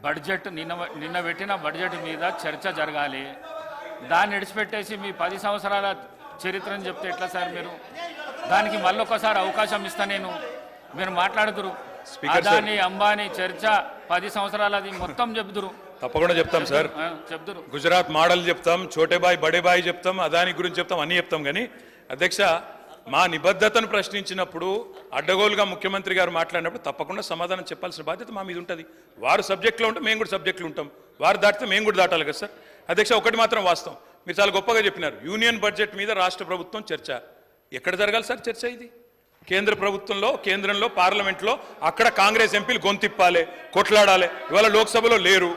Budget నిన్న పెట్టిన budget మీద చర్చ జరగాలి. దాన్ని విడిచిపెట్టేసి మీ 10 సంవత్సరాల చరిత్రను చెప్తే ఎట్లా సార్? మీరు దానికి మళ్ళొకసారి అవకాశం ఇస్తా నేను, మీరు మాట్లాడుతురు. అదాని అంబానీ చర్చ 10 సంవత్సరాలది మొత్తం చెప్తురు. తప్పకుండా చెప్తాం సార్. చెప్తురు. గుజరాత్ మోడల్ చెప్తాం, చోటే బాయ్ బడే బాయ్ చెప్తాం, అదాని గురించి చెప్తాం, అన్నీ చెప్తాం. కానీ అధ్యక్ష, మా నిబద్ధతను ప్రశ్నించినప్పుడు అడ్డగోలుగా ముఖ్యమంత్రి గారు మాట్లాడినప్పుడు తప్పకుండా సమాధానం చెప్పాల్సిన బాధ్యత మా మీద ఉంటుంది. వారు సబ్జెక్టులో ఉంటే మేము కూడా సబ్జెక్టులు ఉంటాం, వారు దాటితే మేము కూడా దాటాలి కదా సార్. అధ్యక్ష, ఒకటి మాత్రం వాస్తవం, మీరు చాలా గొప్పగా చెప్పినారు. యూనియన్ బడ్జెట్ మీద రాష్ట్ర ప్రభుత్వం చర్చ ఎక్కడ జరగాలి సార్? చర్చ ఇది కేంద్ర ప్రభుత్వంలో, కేంద్రంలో, పార్లమెంట్లో. అక్కడ కాంగ్రెస్ ఎంపీలు గొంతిప్పాలి, కొట్లాడాలి. ఇవాళ లోక్సభలో లేరు,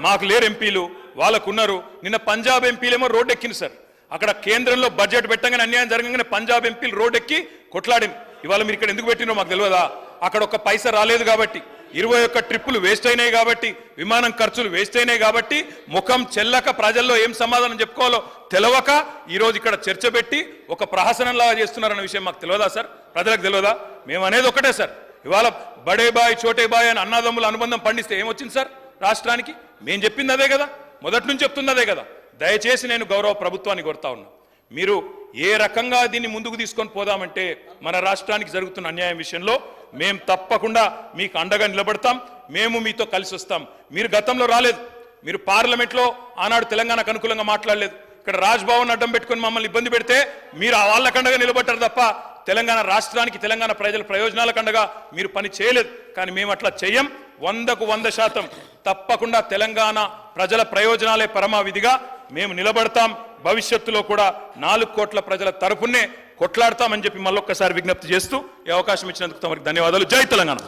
మాకు లేరు ఎంపీలు, వాళ్ళకున్నారు. నిన్న పంజాబ్ ఎంపీలేమో రోడ్డు ఎక్కింది సార్. అక్కడ కేంద్రంలో బడ్జెట్ పెట్టగానే అన్యాయం జరగగానే పంజాబ్ ఎంపీలు రోడ్డు ఎక్కి కొట్లాడింది. ఇవాళ మీరు ఇక్కడ ఎందుకు పెట్టినో మాకు తెలియదా? అక్కడ ఒక్క పైసా రాలేదు కాబట్టి, 21 ట్రిప్పులు వేస్ట్ అయినాయి కాబట్టి, విమానం ఖర్చులు వేస్ట్ అయినాయి కాబట్టి, ముఖం చెల్లక ప్రజల్లో ఏం సమాధానం చెప్పుకోవాలో తెలవక ఈరోజు ఇక్కడ చర్చ పెట్టి ఒక ప్రహసనంలాగా చేస్తున్నారన్న విషయం మాకు తెలియదా సార్? ప్రజలకు తెలియదా? మేము అనేది ఒకటే సార్, ఇవాళ బడే బాయ్ చోటే బాయ్ అని అన్నదమ్ముల అనుబంధం పండిస్తే ఏమొచ్చింది సార్ రాష్ట్రానికి? మేము చెప్పింది అదే కదా, మొదటి నుంచి చెప్తుంది అదే కదా. దయచేసి నేను గౌరవ ప్రభుత్వాన్ని కోరుతా ఉన్నా, మీరు ఏ రకంగా దీన్ని ముందుకు తీసుకొని పోదామంటే మన రాష్ట్రానికి జరుగుతున్న అన్యాయం విషయంలో మేము తప్పకుండా మీకు అండగా నిలబడతాం, మేము మీతో కలిసి వస్తాం. మీరు గతంలో రాలేదు, మీరు పార్లమెంట్లో ఆనాడు తెలంగాణకు అనుకూలంగా మాట్లాడలేదు. ఇక్కడ రాజ్భవన్ అడ్డం పెట్టుకొని మమ్మల్ని ఇబ్బంది పెడితే మీరు వాళ్ళకండగా నిలబడ్డారు తప్ప తెలంగాణ రాష్ట్రానికి, తెలంగాణ ప్రజల ప్రయోజనాలకండగా మీరు పని చేయలేదు. కానీ మేము అట్లా చెయ్యం. 100కు 100% తప్పకుండా తెలంగాణ ప్రజల ప్రయోజనాలే పరమావిధిగా మేము నిలబడతాం. భవిష్యత్తులో కూడా 4 కోట్ల ప్రజల తరపునే కొట్లాడతామని చెప్పి మళ్ళొక్కసారి విజ్ఞప్తి చేస్తూ ఈ అవకాశం ఇచ్చినందుకు తమరికి ధన్యవాదాలు. జై తెలంగాణ.